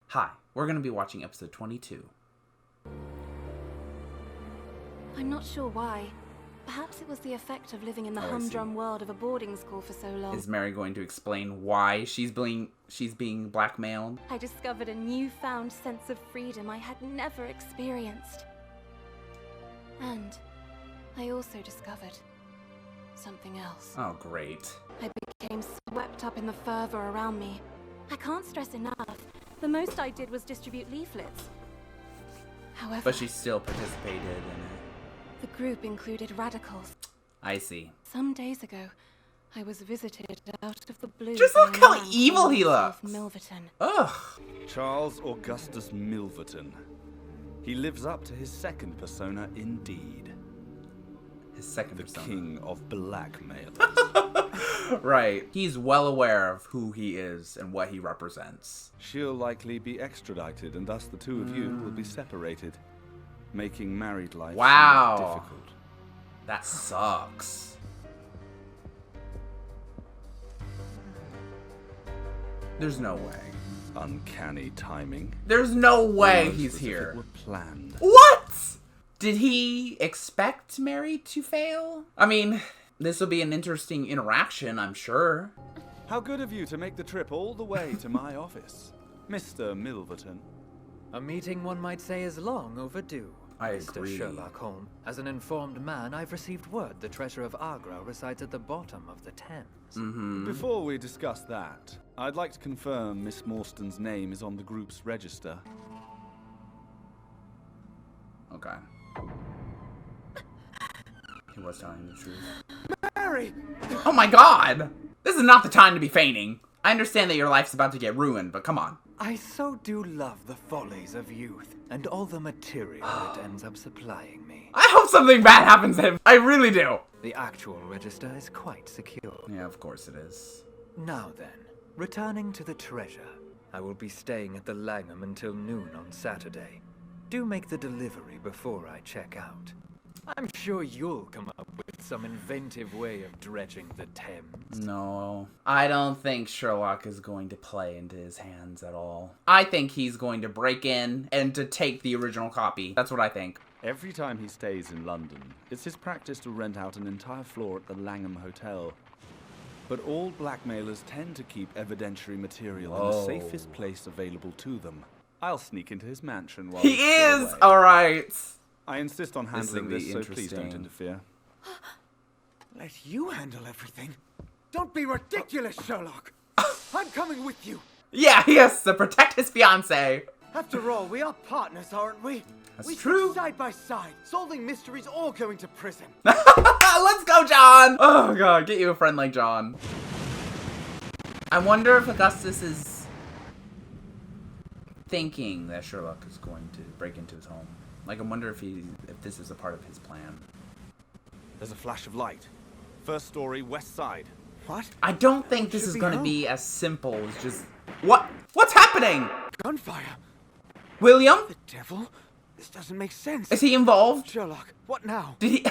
Hi, we're going to be watching episode 22. I'm not sure why. Perhaps it was the effect of living in the humdrum world of a boarding school for so long. Is Mary going to explain why she's being blackmailed? I discovered a newfound sense of freedom I had never experienced. And I also discovered something else. Oh, great. I became swept up in the fervor around me. I can't stress enough. The most I did was distribute leaflets. However, But she still participated in it. the group included radicals. I see. Some days ago, I was visited out of the blue. Just by look a how man evil calling he himself looks. Milverton. Ugh. Charles Augustus Milverton. He lives up to his second persona indeed. His second The persona. king of blackmailers. Right. He's well aware of who he is and what he represents. She'll likely be extradited, and thus the two of you will be separated, making married life Wow. somewhat difficult. That sucks. There's no way. Uncanny timing. There's no way Almost he's as if it here. were planned. What? Did he expect Mary to fail? I mean, this will be an interesting interaction, I'm sure. How good of you to make the trip all the way to my office, Mr. Milverton. A meeting one might say is long overdue. I Mr. agree. Sherlock Holmes. As an informed man, I've received word the treasure of Agra resides at the bottom of the Thames. Before we discuss that, I'd like to confirm Miss Morstan's name is on the group's register. Okay. He was telling the truth. Mary! Oh my god! This is not the time to be feigning. I understand that your life's about to get ruined, but come on. I so do love the follies of youth and all the material it ends up supplying me. I hope something bad happens to him. I really do. The actual register is quite secure. Yeah, of course it is. Now then, returning to the treasure, I will be staying at the Langham until noon on Saturday. Do make the delivery before I check out. I'm sure you'll come up with some inventive way of dredging the Thames. No. I don't think Sherlock is going to play into his hands at all. I think he's going to break in and to take the original copy. That's what I think. Every time he stays in London, it's his practice to rent out an entire floor at the Langham Hotel. But all blackmailers tend to keep evidentiary material in the safest place available to them. I'll sneak into his mansion while He he's still is! away. Alright. I insist on handling will be this, so please don't interesting. interfere. Let you handle everything? Don't be ridiculous, Sherlock! I'm coming with you! Yeah, he has to protect his fiancée. After all, we are partners, aren't we? That's we true. sit side by side, solving mysteries or going to prison. Let's go, John! Oh god, get you a friend like John. I wonder if Augustus is thinking that Sherlock is going to break into his home. Like, I wonder if this is a part of his plan. There's a flash of light. First story, west side. What? I don't think this should is be going to home. be as simple as just... What's happening? Gunfire? William? The devil? This doesn't make sense. Is he involved? Sherlock, what now? Did he...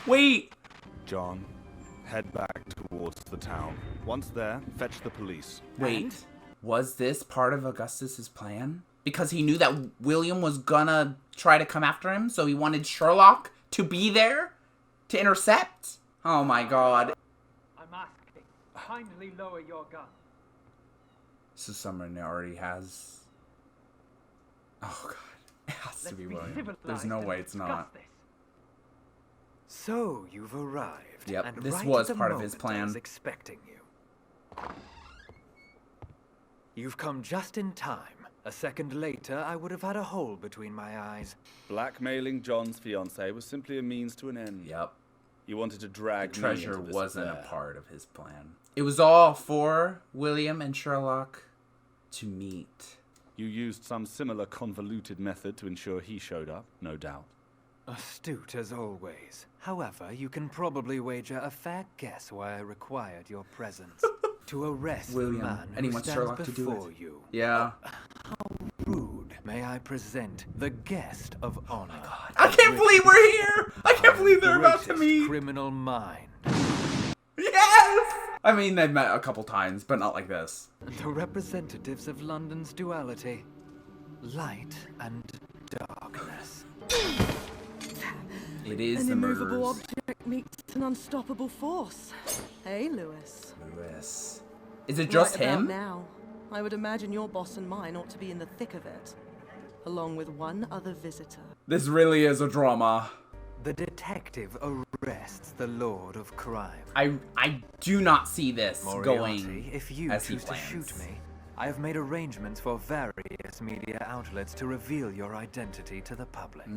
Wait. John, head back towards the town. Once there, fetch the police. Wait. And? Was this part of Augustus's plan? Because he knew that William was gonna try to come after him, so he wanted Sherlock to be there to intercept? Oh my god. I'm asking. Kindly lower your gun. So someone already has... Oh god. It has to Let's be be William. civilized There's no and way it's discuss not. this. So you've arrived. Yep, and this right was at the part of his moment I plan. was expecting you. You've come just in time. A second later, I would have had a hole between my eyes. Blackmailing John's fiancée was simply a means to an end. Yep. You wanted to drag The me treasure into this wasn't affair. a part of his plan. It was all for William and Sherlock to meet. You used some similar convoluted method to ensure he showed up, no doubt. Astute as always. However, you can probably wager a fair guess why I required your presence. To arrest William, the man and he who wants stands Sherlock to do before it. you. Yeah. Rude. May I present the guest of honor? I can't believe we're here! I can't believe they're about to Greatest meet! criminal mind. Yes! I mean, they've met a couple times, but not like this. the representatives of London's duality. Light and darkness. It is An the immovable murderers. object meets an unstoppable force. Hey, Lewis. Lewis. Is it just Right about him? now, I would imagine your boss and mine ought to be in the thick of it, along with one other visitor. This really is a drama. The detective arrests the Lord of Crime. I do not see this Moriarty, going if you as he choose to plans. shoot me, I have made arrangements for various media outlets to reveal your identity to the public.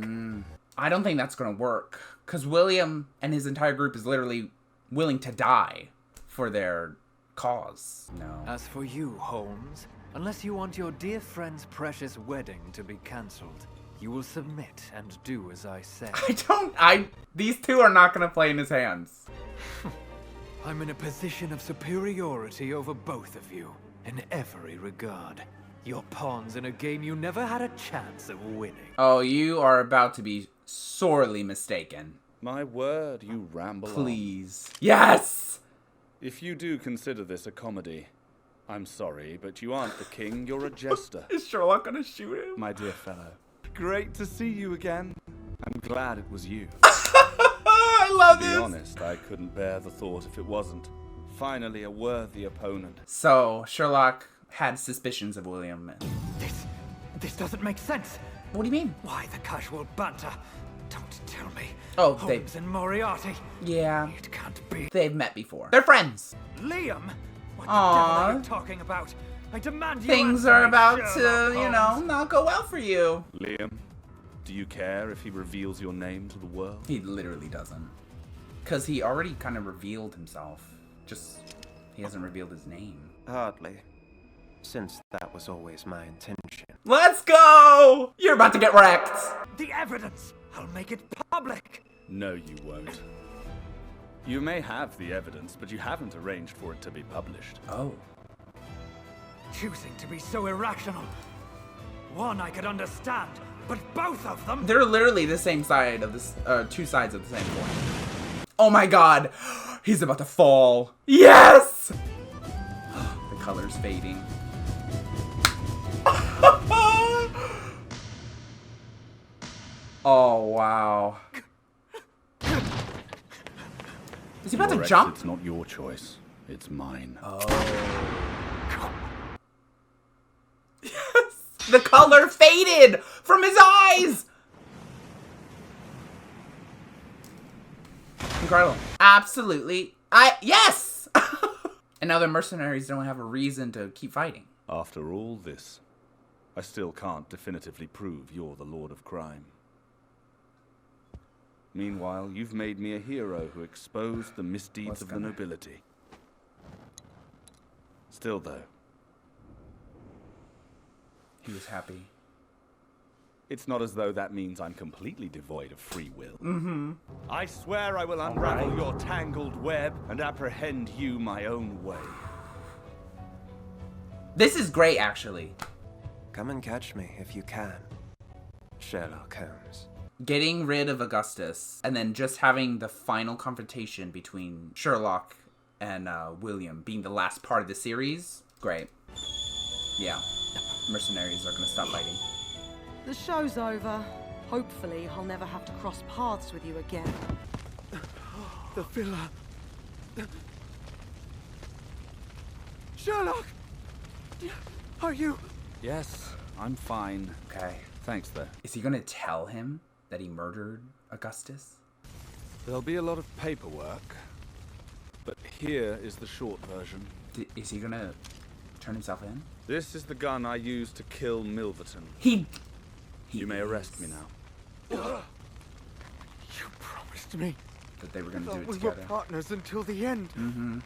I don't think that's gonna work, because William and his entire group is literally willing to die for their cause. No. As for you, Holmes, unless you want your dear friend's precious wedding to be cancelled, you will submit and do as I say. These two are not gonna play in his hands. I'm in a position of superiority over both of you, in every regard. You're pawns in a game you never had a chance of winning. Oh, you are about to be sorely mistaken. My word, you ramble on. Please. Yes! If you do consider this a comedy, I'm sorry, but you aren't the king, you're a jester. Is Sherlock gonna shoot him? My dear fellow, great to see you again. I'm glad it was you. I love To be this! honest, I couldn't bear the thought if it wasn't. Finally, a worthy opponent. So, Sherlock had suspicions of William. This doesn't make sense. What do you mean? Why the casual banter? Don't tell me. Oh, Holmes and Moriarty. Yeah, It can't be. they've met before. They're friends. Liam! What the Aww. devil are you talking about? I demand you Things answer are me, about Sherlock to, you know, Holmes. not go well for you. Liam, do you care if he reveals your name to the world? He literally doesn't. Because he already kind of revealed himself. Just, he hasn't revealed his name. Hardly, since that was always my intention. Let's go! You're about to get wrecked. The evidence! I'll make it public! No, you won't. You may have the evidence, but you haven't arranged for it to be published. Oh. Choosing to be so irrational. One I could understand, but both of them... They're literally the same side of this, two sides of the same coin. Oh my god! He's about to fall. Yes! The color's fading. Oh, wow. Is he about to Rex, jump? It's not your choice. It's mine. Yes! The color faded from his eyes! Incredible. Absolutely. Yes! And now the mercenaries don't have a reason to keep fighting. After all this, I still can't definitively prove you're the Lord of Crime. Meanwhile, you've made me a hero who exposed the misdeeds of the nobility. Still, though, He was happy. it's not as though that means I'm completely devoid of free will. I swear I will unravel your tangled web and apprehend you my own way. This is great, actually. Come and catch me if you can, Sherlock Holmes. Getting rid of Augustus and then just having the final confrontation between Sherlock and William being the last part of the series. Great. Yeah. Mercenaries are gonna stop fighting. The show's over. Hopefully, I'll never have to cross paths with you again. The villa. Sherlock! Are you... Yes, I'm fine. Okay. Thanks, though. Is he gonna tell him that he murdered Augustus? There'll be a lot of paperwork, but here is the short version. Is he gonna turn himself in? This is the gun I used to kill Milverton. You may arrest me now. You promised me that they were gonna do that it we together. were partners until the end.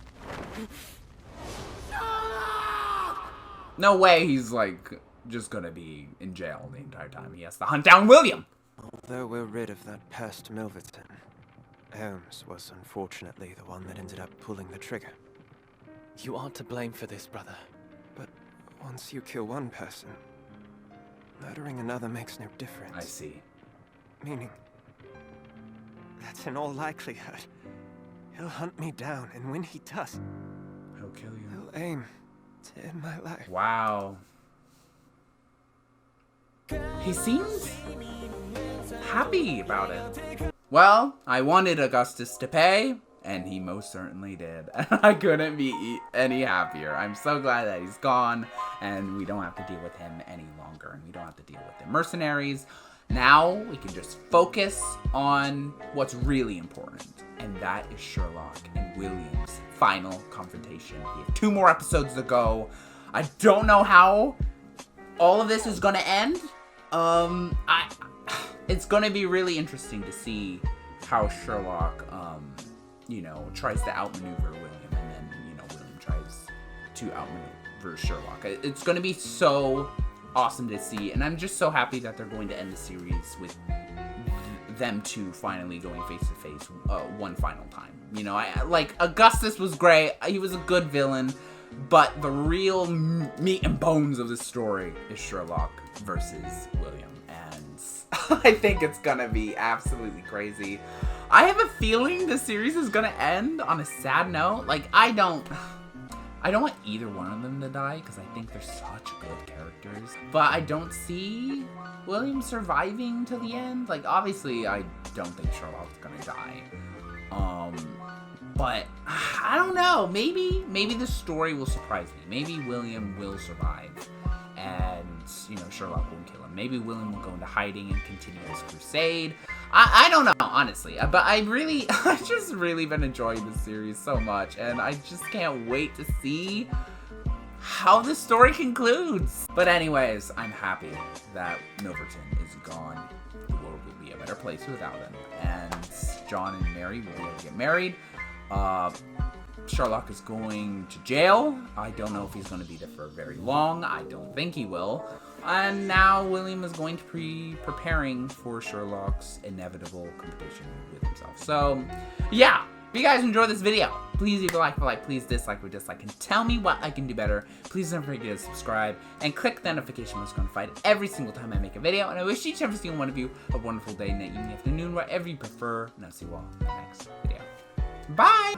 No way he's like just gonna be in jail the entire time. He has to hunt down William. Although we're rid of that pest Milverton, Holmes was unfortunately the one that ended up pulling the trigger. You aren't to blame for this, brother. But once you kill one person, murdering another makes no difference. I see. Meaning, that's in all likelihood, he'll hunt me down, and when he does, He'll kill you. he'll aim in my life. Wow. He seems happy about it. Well, I wanted Augustus to pay, and he most certainly did. I couldn't be any happier. I'm so glad that he's gone, and we don't have to deal with him any longer, and we don't have to deal with the mercenaries. Now, we can just focus on what's really important, and that is Sherlock and William's final confrontation. We have 2 more episodes to go. I don't know how all of this is gonna end. It's gonna be really interesting to see how Sherlock, you know, tries to outmaneuver William, and then, you know, William tries to outmaneuver Sherlock. It's gonna be so awesome to see, and I'm just so happy that they're going to end the series with them 2 finally going face to face one final time. You know, like Augustus was great. He was a good villain, but the real meat and bones of the story is Sherlock versus William, and I think it's gonna be absolutely crazy. I have a feeling the series is gonna end on a sad note. Like, I don't want either one of them to die, because I think they're such good characters. But I don't see William surviving to the end. Like, obviously, I don't think Sherlock's gonna die. But I don't know. Maybe the story will surprise me. Maybe William will survive, and, you know, Sherlock won't kill him. Maybe William will go into hiding and continue his crusade. I don't know, honestly. But I've just really been enjoying this series so much, and I just can't wait to see how the story concludes. But anyways, I'm happy that Milverton is gone. The world will be a better place without him, and John and Mary will be able to get married. Sherlock is going to jail. I don't know if he's going to be there for very long. I don't think he will. And now William is going to be preparing for Sherlock's inevitable confrontation with himself. So, yeah. If you guys enjoyed this video, please leave a like for like, please dislike or dislike, and tell me what I can do better. Please don't forget to subscribe and click the notification bell to notified every single time I make a video. And I wish each and every single one of you a wonderful day, night, evening, afternoon, wherever you prefer. And I'll see you all in the next video. Bye!